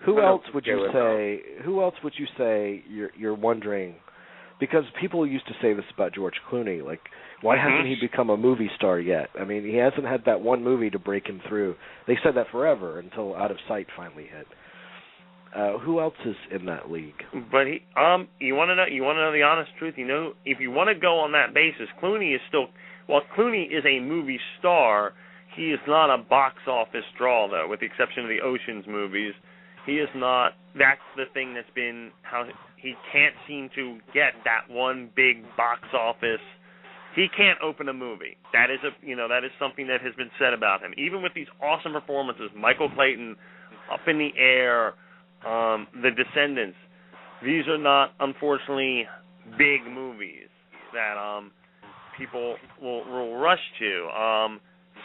Who else would you say? Who else would you say you're wondering? Because people used to say this about George Clooney, like, why hasn't he become a movie star yet? I mean, he hasn't had that one movie to break him through. They said that forever until Out of Sight finally hit. Who else is in that league? But you want to know the honest truth. You know, if you want to go on that basis, Clooney is still. While Clooney is a movie star, he is not a box office draw, though, with the exception of the Ocean's movies. He is not. That's the thing that's been how he can't seem to get that one big box office. He can't open a movie. That is something that has been said about him. Even with these awesome performances, Michael Clayton, Up in the Air, The Descendants. These are not, unfortunately, big movies that people will rush to.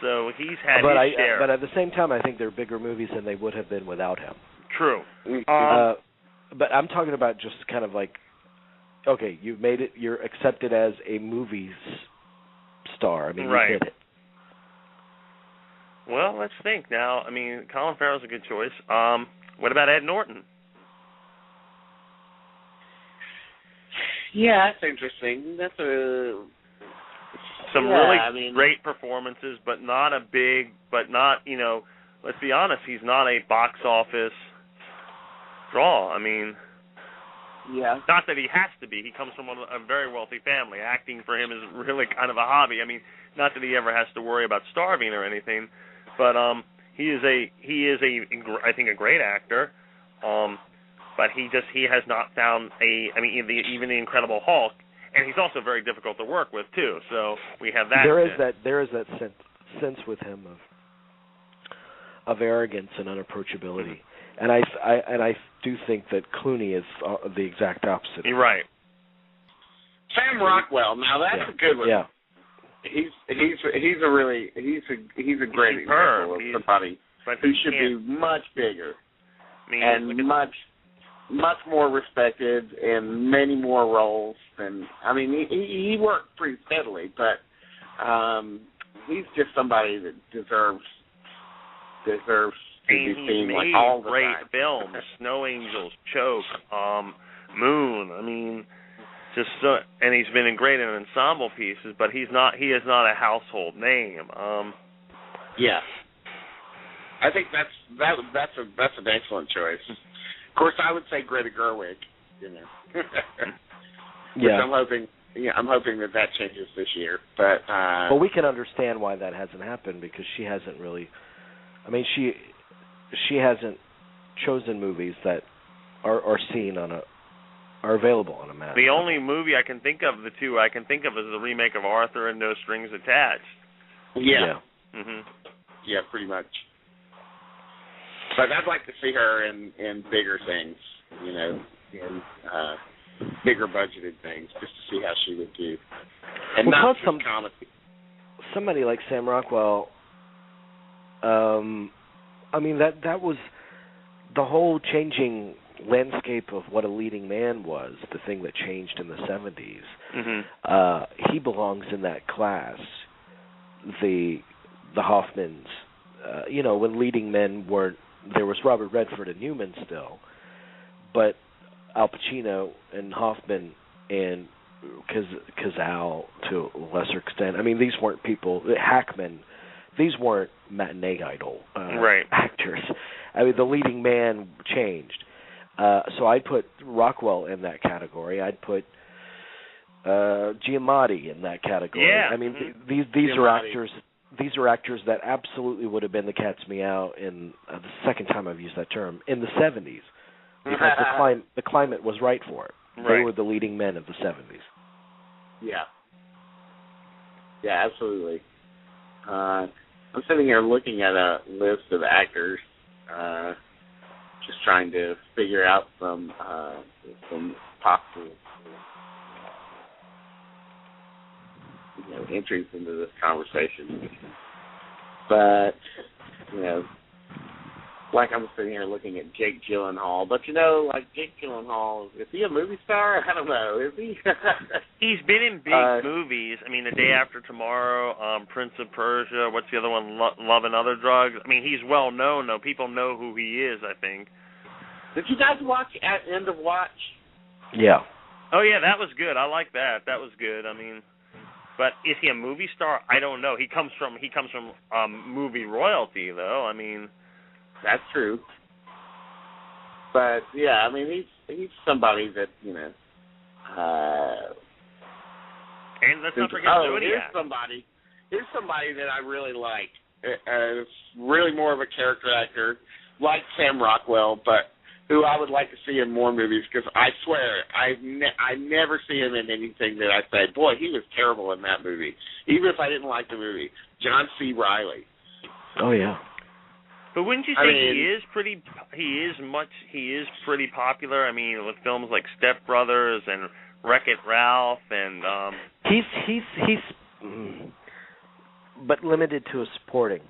So he's had his share. But at the same time, I think they're bigger movies than they would have been without him. True. But I'm talking about just kind of like, okay, you've made it, you're accepted as a movie star. I mean, you did it. Well, let's think now. I mean, Colin Farrell's a good choice. What about Ed Norton? Yeah, that's interesting. That's really great performances, but not, let's be honest, he's not a box office draw. I mean, not that he has to be. He comes from a very wealthy family. Acting for him is really kind of a hobby. I mean, not that he ever has to worry about starving or anything, but he is I think a great actor. But he has not found even the Incredible Hulk, and he's also very difficult to work with too. So we have that. There is that sense with him of arrogance and unapproachability, and I do think that Clooney is the exact opposite. You're right. Sam Rockwell. Now that's a good one. Yeah. He's a great example of somebody who should be much bigger and much more respected in many more roles than. I mean, he worked pretty steadily, but he's just somebody that deserves to be seen like all the great time. films, Snow Angels, Choke, Moon. I mean, and he's been in great ensemble pieces, but he is not a household name. Yeah, I think that's an excellent choice. Of course, I would say Greta Gerwig. Yeah. I'm hoping that changes this year. But well, we can understand why that hasn't happened because she hasn't really. I mean, she hasn't chosen movies that are seen are available on a mass. The only movie I can think of, is the remake of Arthur and No Strings Attached. Yeah. Mhm. Yeah, pretty much. But I'd like to see her in bigger things, in bigger budgeted things, just to see how she would do, and not just comedy. Somebody like Sam Rockwell. I mean that was the whole changing landscape of what a leading man was, the thing that changed in the 70s. Mm-hmm. He belongs in that class. The Hoffmans, when leading men weren't, there was Robert Redford and Newman still, but Al Pacino and Hoffman and Cazale to a lesser extent. I mean, these weren't people, Hackman, these weren't matinee idol actors. I mean, the leading man changed. So I'd put Rockwell in that category. I'd put Giamatti in that category. Yeah. I mean, these are actors. These are actors that absolutely would have been the cat's meow in the second time I've used that term in the 70s because the climate was right for it. They were the leading men of the 70s. Yeah. Yeah, absolutely. I'm sitting here looking at a list of actors, just trying to figure out some possible entries into this conversation. But, like I'm sitting here looking at Jake Gyllenhaal. But, Jake Gyllenhaal, is he a movie star? I don't know. Is he? He's been in big movies. I mean, The Day After Tomorrow, Prince of Persia, what's the other one, Love and Other Drugs? I mean, he's well known, though. People know who he is, I think. Did you guys watch At End of Watch? Yeah. Oh yeah, that was good. I like that. That was good. I mean, but is he a movie star? I don't know. He comes from movie royalty, though. I mean, that's true. But yeah, I mean, he's somebody that, you know. And let's not forget Zodiac. Here's somebody that I really like. Really more of a character actor, like Sam Rockwell, but who I would like to see in more movies, because I swear I never see him in anything that I say, boy, he was terrible in that movie, even if I didn't like the movie. John C. Reilly. Oh yeah. But wouldn't you say he is pretty popular? I mean, with films like Step Brothers and Wreck-It Ralph and he's but limited to a supporting.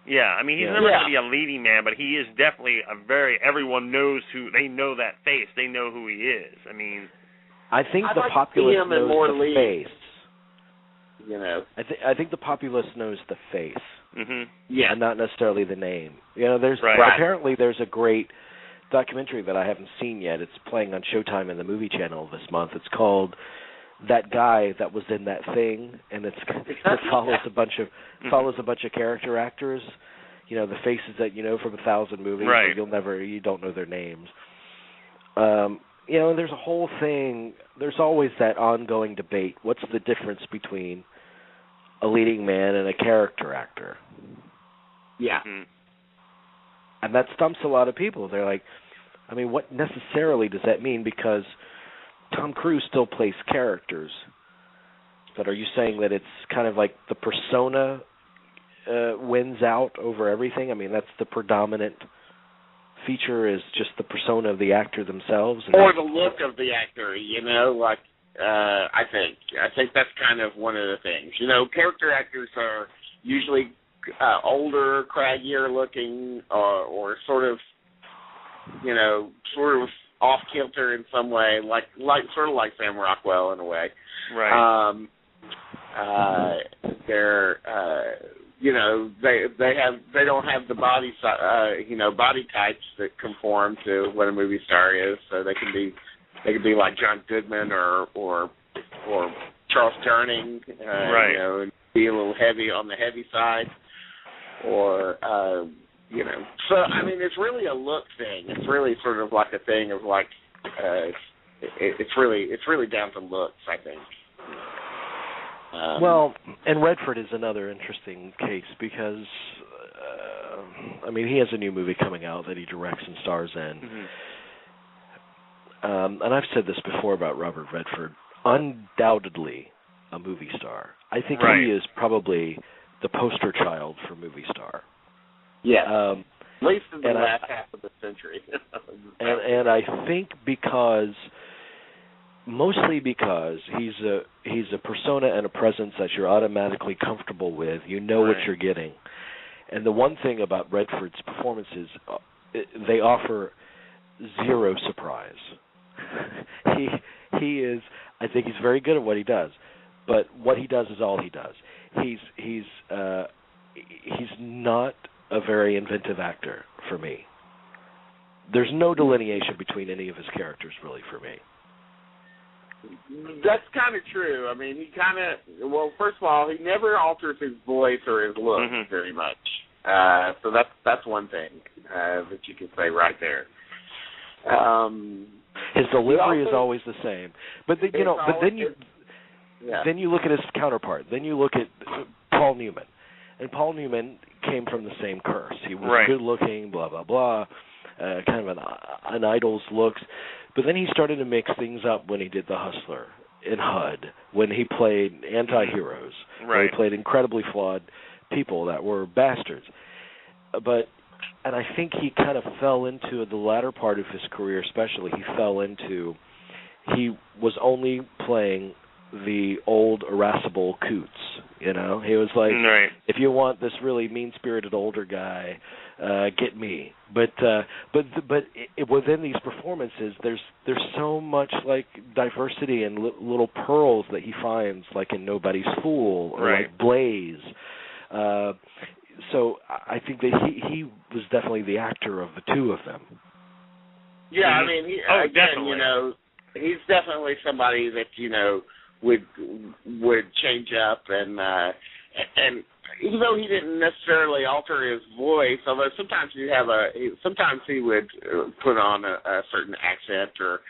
Yeah, I mean, he's never going to be a leading man, but he is definitely everyone knows they know that face. They know who he is. I mean, I think the populace knows the face. You know, I think the populace knows the face. Mm-hmm. Yeah, and not necessarily the name. You know, apparently there's a great documentary that I haven't seen yet. It's playing on Showtime and the Movie Channel this month. It's called That Guy That Was in That Thing, and it follows a bunch of character actors. You know, the faces that you know from 1,000 movies, right? You don't know their names. You know, there's a whole thing. There's always that ongoing debate. What's the difference between a leading man and a character actor? Yeah. Mm-hmm. And that stumps a lot of people. They're like, I mean, what necessarily does that mean? Because Tom Cruise still plays characters. But are you saying that it's kind of like the persona wins out over everything? I mean, that's the predominant feature, is just the persona of the actor themselves? Or the look of the actor, you know, like, I think that's kind of one of the things. You know, character actors are usually older, craggier looking, or sort of off kilter in some way, like Sam Rockwell in a way. Right. They're they don't have the body types that conform to what a movie star is, so they can be like John Goodman or Charles Durning, right. You know, and be a little heavy on the heavy side, or So I mean, it's really a look thing. It's really sort of like a thing of like, it's really down to looks, I think. Well, and Redford is another interesting case because, I mean, he has a new movie coming out that he directs and stars in. Mm-hmm. And I've said this before about Robert Redford. Undoubtedly a movie star. I think he is probably the poster child for movie star. Yeah. At least in the last half of the century. and I think mostly because he's a persona and a presence that you're automatically comfortable with. You know what you're getting. And the one thing about Redford's performances, they offer zero surprise. He is, I think he's very good at what he does, but what he does is all he does. He's not a very inventive actor for me. There's no delineation between any of his characters really for me. That's kind of true. I mean, first of all, he never alters his voice or his look very much. So that's one thing that you can say right there. His delivery is always the same. But then you look at his counterpart. Then you look at Paul Newman. And Paul Newman came from the same curse. He was good looking, blah, blah, blah, kind of an idol's looks. But then he started to mix things up when he did The Hustler in HUD, when he played anti-heroes, where he played incredibly flawed people that were bastards. And I think he kind of fell into the latter part of his career especially, he was only playing the old irascible coots, you know? He was like, if you want this really mean-spirited older guy, get me. But within these performances, there's so much like diversity and little pearls that he finds, like in Nobody's Fool or like Blaze. So I think that he was definitely the actor of the two of them. Yeah, I mean, again, definitely. you know, he's definitely somebody that, you know, would change up, and even though he didn't necessarily alter his voice, although sometimes sometimes he would put on a certain accent or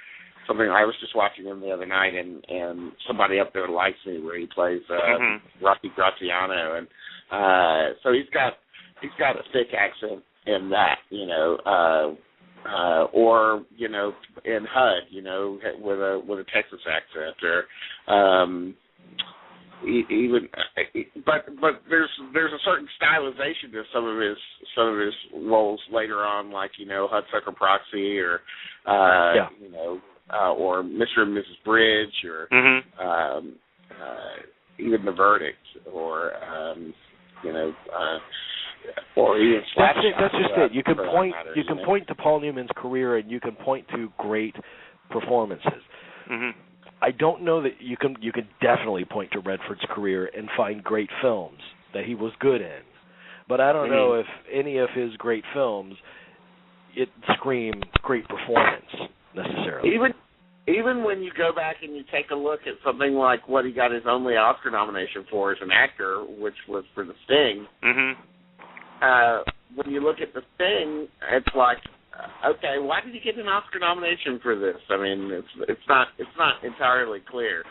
something. I was just watching him the other night, and somebody up there likes me where he plays Rocky Graziano, and so he's got a thick accent in that, you know, or, you know, in HUD, you know, with a Texas accent, or even, but there's a certain stylization to some of his roles later on, like, you know, Hudsucker Proxy, or you know, or Mr. and Mrs. Bridge, or even The Verdict, or you know, or even Slapshot. That's just it. You can point to Paul Newman's career, and you can point to great performances. Mm-hmm. I don't know that you can definitely point to Redford's career and find great films that he was good in, but I don't know if any of his great films scream great performance necessarily. Even when you go back and you take a look at something like what he got his only Oscar nomination for as an actor, which was for The Sting. When you look at The Sting, it's like, okay, why did he get an Oscar nomination for this? I mean, it's not entirely clear,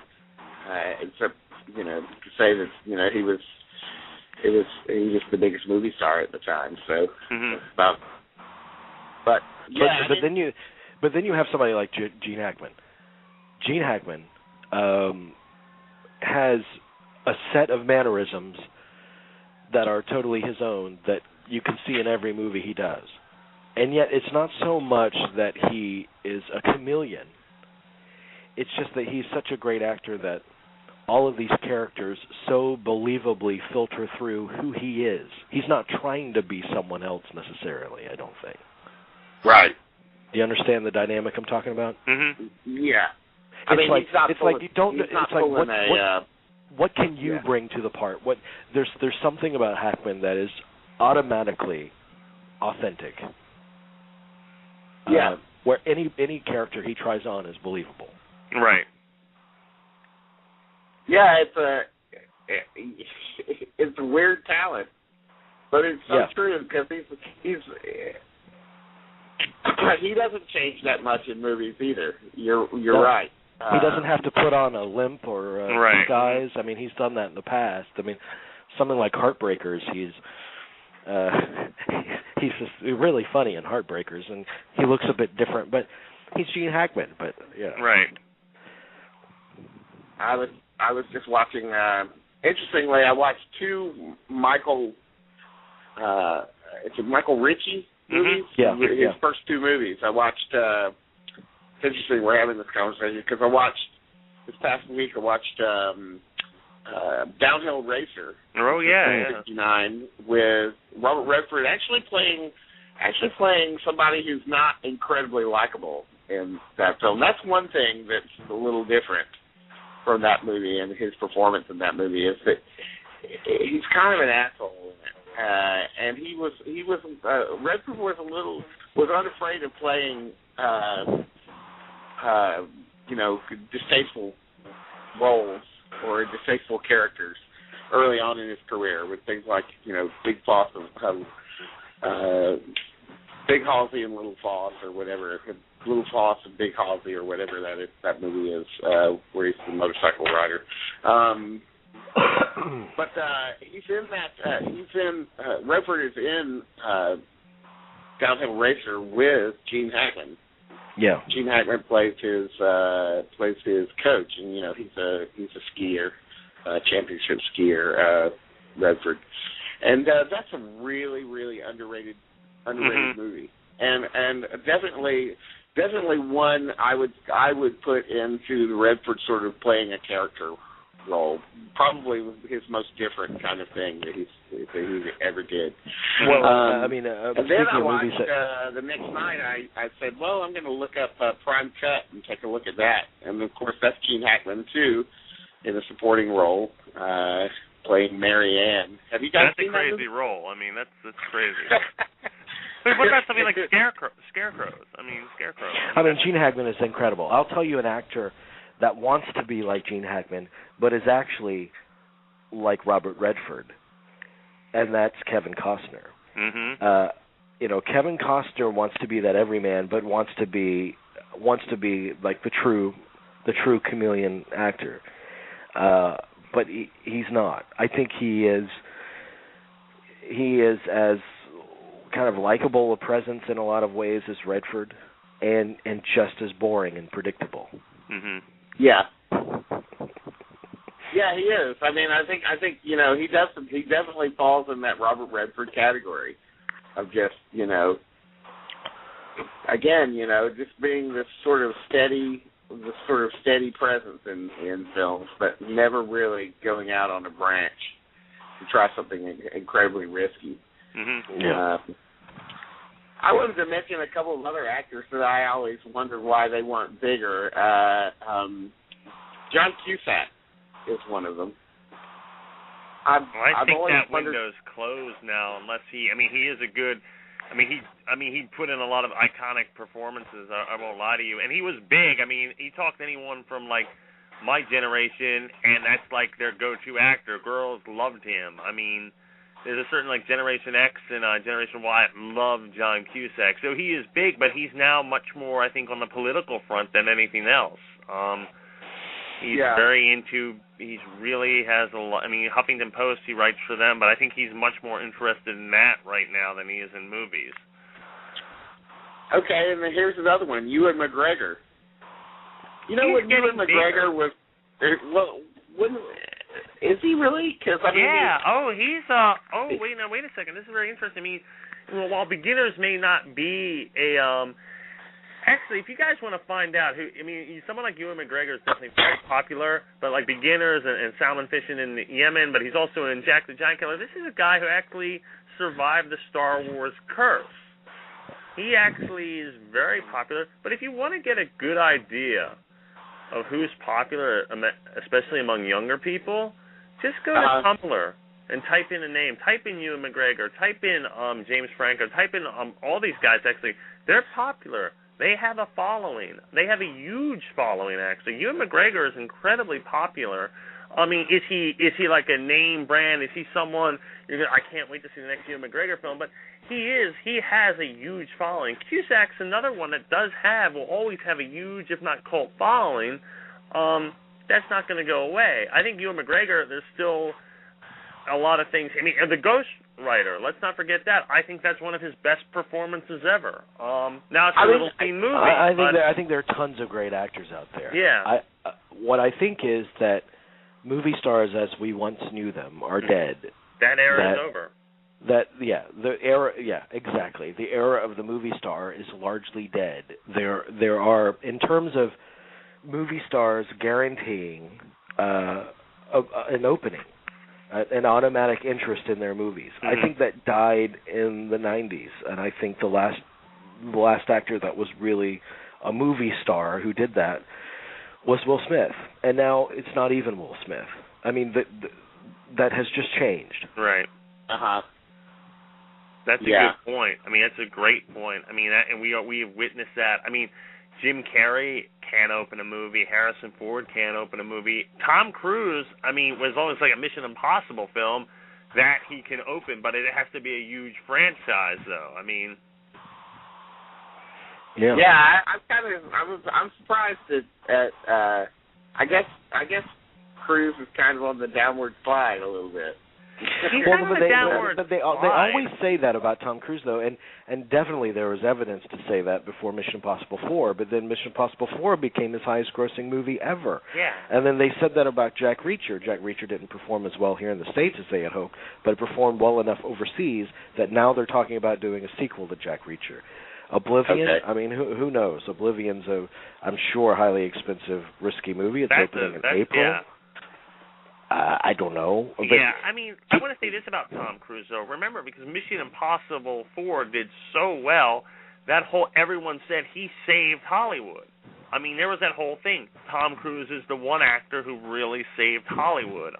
except, you know, to say that, you know, he was the biggest movie star at the time. So, but then you have somebody like Gene Hackman. Gene Hackman has a set of mannerisms that are totally his own that you can see in every movie he does. And yet it's not so much that he is a chameleon. It's just that he's such a great actor that all of these characters so believably filter through who he is. He's not trying to be someone else necessarily, I don't think. Right. Do you understand the dynamic I'm talking about? Yeah. What can you bring to the part? There's something about Hackman that is automatically authentic. Yeah. Where any character he tries on is believable. Right. Yeah, it's a weird talent, but it's so true, because he doesn't change that much in movies either. You're right. He doesn't have to put on a limp or disguise. I mean, he's done that in the past. I mean, something like Heartbreakers, he's just really funny in Heartbreakers, and he looks a bit different, but he's Gene Hackman. But yeah, right. I was just watching. Interestingly, I watched two Michael Ritchie movies. His first two movies. I watched. It's interesting we're having this conversation because this past week I watched Downhill Racer. Oh yeah, 1959 with Robert Redford actually playing somebody who's not incredibly likable in that film. That's one thing that's a little different from that movie, and his performance in that movie is that he's kind of an asshole in it. And Redford was unafraid of playing distasteful roles or distasteful characters early on in his career, with things like, you know, Big Halsey and Little Foss, or whatever, Little Foss and Big Halsey, or whatever that movie is, where he's the motorcycle rider. But he's in that. Redford is in Downhill Racer with Gene Hackman. Yeah. Gene Hackman plays his coach, and, you know, he's a skier, championship skier, Redford, and that's a really, really underrated movie, and definitely one I would put into the Redford sort of playing a character role, probably his most different kind of thing that he ever did. Well, and then I watched the next night. I said, well, I'm going to look up Prime Cut and take a look at that. And of course, that's Gene Hackman too, in a supporting role, playing Mary Ann. Have you guys seen that? That's a crazy role. I mean, that's crazy. But what about something like Scarecrows? I mean, Gene Hackman is incredible. I'll tell you an actor that wants to be like Gene Hackman, but is actually like Robert Redford, and that's Kevin Costner. Mm-hmm. Kevin Costner wants to be that everyman, but wants to be like the true chameleon actor. But he's not. I think he is as kind of likable a presence in a lot of ways as Redford, and just as boring and predictable. Mm-hmm. Yeah. Yeah, he is. I mean, I think he definitely falls in that Robert Redford category of just again just being this sort of steady presence in films, but never really going out on a branch to try something incredibly risky. Mm-hmm. Yeah. I wanted to mention a couple of other actors that I always wondered why they weren't bigger. John Cusack is one of them. I think that window's closed now, unless he is a good. He put in a lot of iconic performances. I won't lie to you, and he was big. I mean, he talked to anyone from like my generation, and that's like their go-to actor. Girls loved him. I mean, there's a certain like Generation X and Generation Y love John Cusack. So he is big, but he's now much more, I think, on the political front than anything else. He's very into. He really has a lot. I mean, Huffington Post, he writes for them, but I think he's much more interested in that right now than he is in movies. Okay, and then here's another one, Ewan McGregor. You know what Ewan McGregor was? Well, is he really? Because I mean, wait a second. This is very interesting. I mean, while Beginners may not be a actually, if you guys want to find out someone like Ewan McGregor is definitely very popular, but like Beginners and salmon fishing in Yemen, but he's also in Jack the Giant Killer. This is a guy who actually survived the Star Wars curse. He actually is very popular, but if you want to get a good idea of who's popular, especially among younger people, just go to Tumblr and type in a name. Type in Ewan McGregor. Type in James Franco. Type in all these guys, actually. They're popular. They have a following. They have a huge following, actually. Ewan McGregor is incredibly popular. I mean, is he like a name brand? Is he someone I can't wait to see the next Ewan McGregor film? But he has a huge following. Cusack's another one that will always have a huge, if not cult following. That's not going to go away. I think Ewan McGregor, there's still a lot of things. I mean, the Ghost Rider, let's not forget that. I think that's one of his best performances ever. Now it's a little seen movie. I think there are tons of great actors out there. Yeah. What I think is that movie stars as we once knew them are dead. That era is over. Exactly. The era of the movie star is largely dead. There are, in terms of movie stars guaranteeing an opening, an automatic interest in their movies. Mm-hmm. I think that died in the 90s, and I think the last actor that was really a movie star who did that was Will Smith, and now it's not even Will Smith. I mean, that has just changed. Right. That's a good point. I mean, that's a great point. I mean, and we have witnessed that. I mean, Jim Carrey can't open a movie. Harrison Ford can't open a movie. Tom Cruise, I mean, was always like a Mission Impossible film that he can open, but it has to be a huge franchise, though. I mean, I'm surprised at I guess Cruise is kind of on the downward slide a little bit. They always say that about Tom Cruise, though, and definitely there was evidence to say that before Mission Impossible 4, but then Mission Impossible 4 became his highest-grossing movie ever. Yeah. And then they said that about Jack Reacher. Jack Reacher didn't perform as well here in the States as they had hoped, but it performed well enough overseas that now they're talking about doing a sequel to Jack Reacher. Oblivion, I mean, who knows? Oblivion's I'm sure, highly expensive, risky movie. It's opening in April. Yeah. I don't know. I mean, I want to say this about Tom Cruise, though. Remember, because Mission Impossible 4 did so well, everyone said he saved Hollywood. I mean, there was that whole thing. Tom Cruise is the one actor who really saved Hollywood.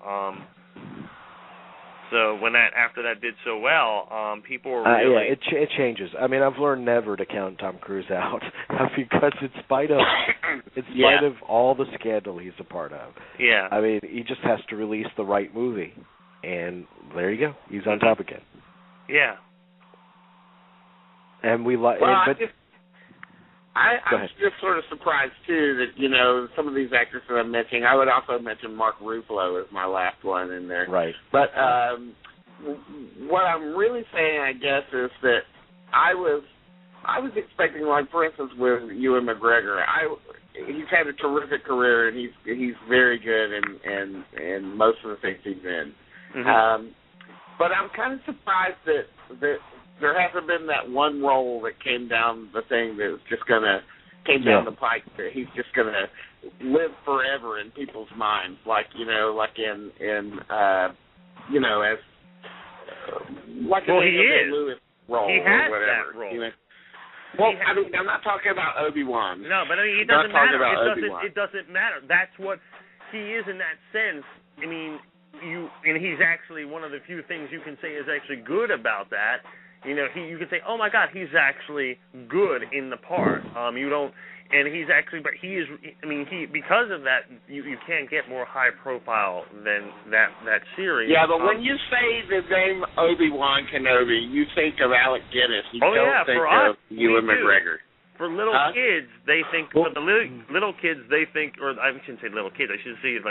So after that did so well, people were really it changes. I mean, I've learned never to count Tom Cruise out because in spite of all the scandal he's a part of. Yeah. I mean, he just has to release the right movie, and there you go. He's on top again. Yeah. And we like. I'm just sort of surprised too that some of these actors that I'm mentioning. I would also mention Mark Ruffalo as my last one in there. Right. But what I'm really saying, I guess, is that I was expecting, like, for instance, with Ewan McGregor. He's had a terrific career, and he's very good in most of the things he's in. Mm-hmm. But I'm kind of surprised that there hasn't been that one role that came down the thing that was just down the pike that he's just gonna live forever in people's minds, like in as like well, he is. Lewis role he has or whatever. That role. Well, I mean, I'm not talking about Obi-Wan. No, but I mean, it doesn't matter. It doesn't matter. That's what he is in that sense. I mean, and he's actually one of the few things you can say is actually good about that. You can say, oh my God, he's actually good in the part. And he's actually, but he is. I mean, because of that, you can't get more high profile than that series. Yeah, but when you say the name Obi-Wan Kenobi, you think of Alec Guinness. You don't think of Ewan McGregor. For little kids, they think. For the little kids, they think, or I shouldn't say little kids. I should say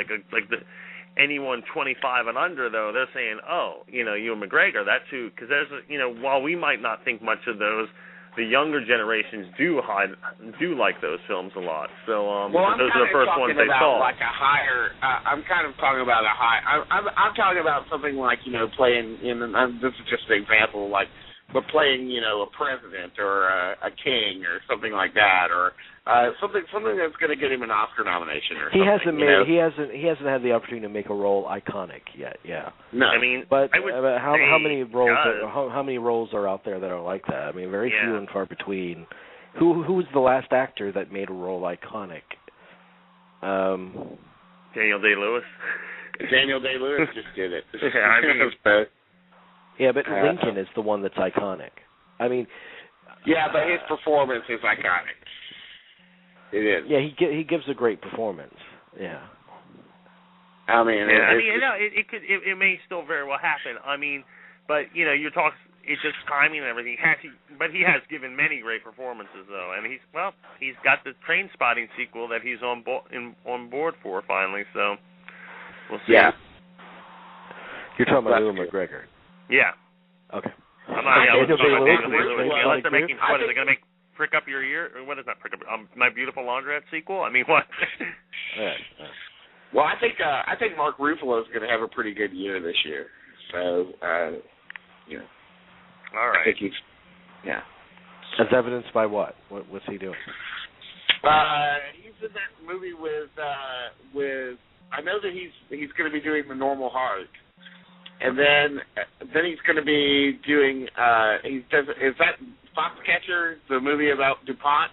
anyone 25 and under, though, they're saying, Ewan McGregor, that's who, because there's, while we might not think much of those, the younger generations do like those films a lot. So those are the first ones they saw. Like a higher, I'm kind of talking about a high. I'm talking about something like playing in. This is just an example, but playing a president or a king or something like that, or something that's going to get him an Oscar nomination or something. He hasn't had the opportunity to make a role iconic yet. Yeah. No. I mean, but how many roles are out there that are like that? I mean, very few and far between. Who's the last actor that made a role iconic? Daniel Day-Lewis. Daniel Day-Lewis just did it. Yeah, but Lincoln is the one that's iconic. I mean. Yeah, but his performance is iconic. It is. Yeah, he gives a great performance. Yeah. I mean, it may still very well happen. I mean, but you're talking. It's just timing and everything. But he has given many great performances, though, and he's got the Train Spotting sequel that he's on board for finally. So we'll see. Yeah. You're talking about Ewan McGregor. Yeah. Okay. I'm not. Unless they're making fun, are they going to make Prick Up Your Ear? Or what is that? Prick Up? My Beautiful Laundrette sequel? I mean, what? Well, I think Mark Ruffalo is going to have a pretty good year this year. So, All right. I think he's, As evidenced by what? What's he doing? He's in that movie with. I know that he's going to be doing The Normal Heart. And then he's going to be doing. Is that Foxcatcher, the movie about DuPont?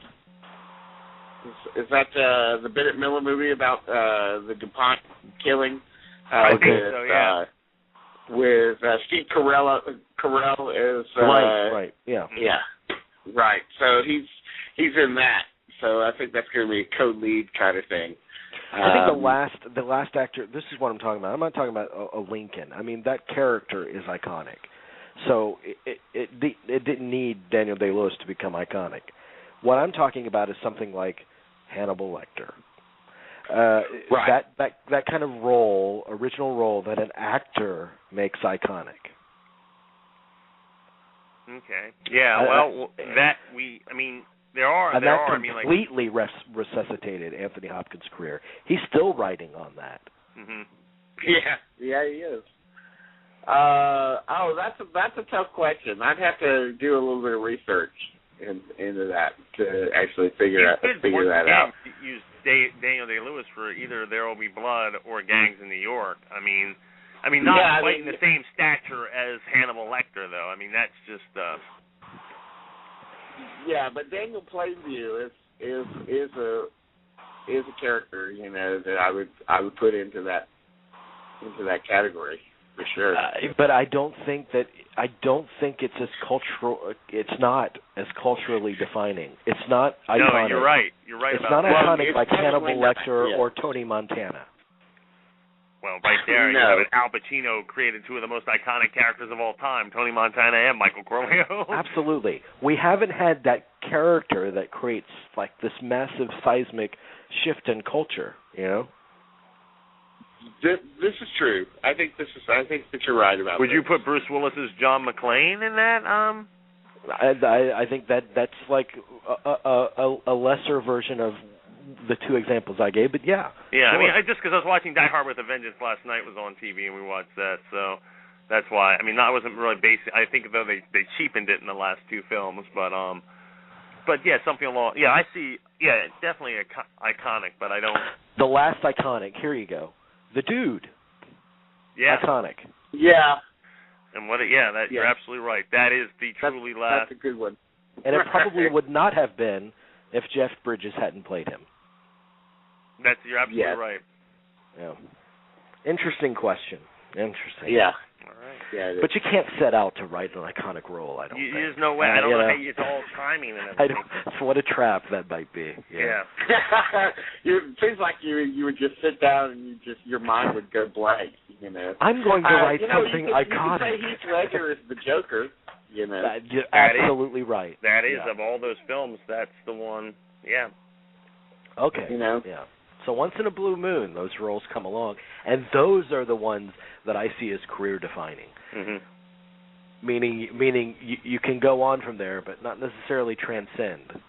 Is that the Bennett Miller movie about the DuPont killing? I think so. Yeah. With Steve Carell is right. Yeah. Yeah. Right. So he's in that. So I think that's going to be a co-lead kind of thing. I think the last actor. This is what I'm talking about. I'm not talking about a Lincoln. I mean, that character is iconic. So it didn't need Daniel Day-Lewis to become iconic. What I'm talking about is something like Hannibal Lecter. Right. That kind of role, original role that an actor makes iconic. Okay. Yeah. There are. Completely resuscitated Anthony Hopkins' career. He's still writing on that. Mm-hmm. Yeah, he is. That's a tough question. I'd have to do a little bit of research into that to actually figure that out. Use Daniel Day-Lewis for either There Will Be Blood or Gangs in New York. I mean, not quite in the same stature as Hannibal Lecter, though. I mean, that's just. Yeah, but Daniel Plainview is a character, that I would put into that category. For sure. But I don't think it's as cultural. It's not as culturally defining. It's not iconic. No, you're right. You're right. It's about not that. iconic like Hannibal Lecter or Tony Montana. Well, right there, you have Al Pacino created two of the most iconic characters of all time, Tony Montana and Michael Corleone. Absolutely. We haven't had that character that creates like this massive seismic shift in culture, you know? This is true. I think that you're right about Would this. you put Bruce Willis's John McClane in that? I think that's like a lesser version of the two examples I gave, but yeah. Yeah, sure. I mean, just because I was watching Die Hard with a Vengeance last night, was on TV, and we watched that, so that's why. I mean, I wasn't really basing. I think though they cheapened it in the last two films, but yeah, something along. Yeah, I see. Yeah, definitely iconic, but I don't. The last iconic. Here you go. The Dude. Yeah. Iconic. Yeah. And what? Yeah, you're absolutely right. That is the truly last. That's a good one. And it probably would not have been if Jeff Bridges hadn't played him. You're absolutely right. Yeah. Interesting question. Interesting. Yeah. All right. Yeah. But you can't set out to write an iconic role, I don't think. There's no way. I don't know how it's all timing and everything. What a trap that might be. Yeah. It seems like you would just sit down and your mind would go blank, you know. I'm going to write something iconic. You could say Heath Ledger is the Joker, you know. You're absolutely right. That is, of all those films, that's the one, yeah. Okay. You know? Yeah. So once in a blue moon, those roles come along, and those are the ones that I see as career-defining. Mm-hmm. Meaning you can go on from there, but not necessarily transcend.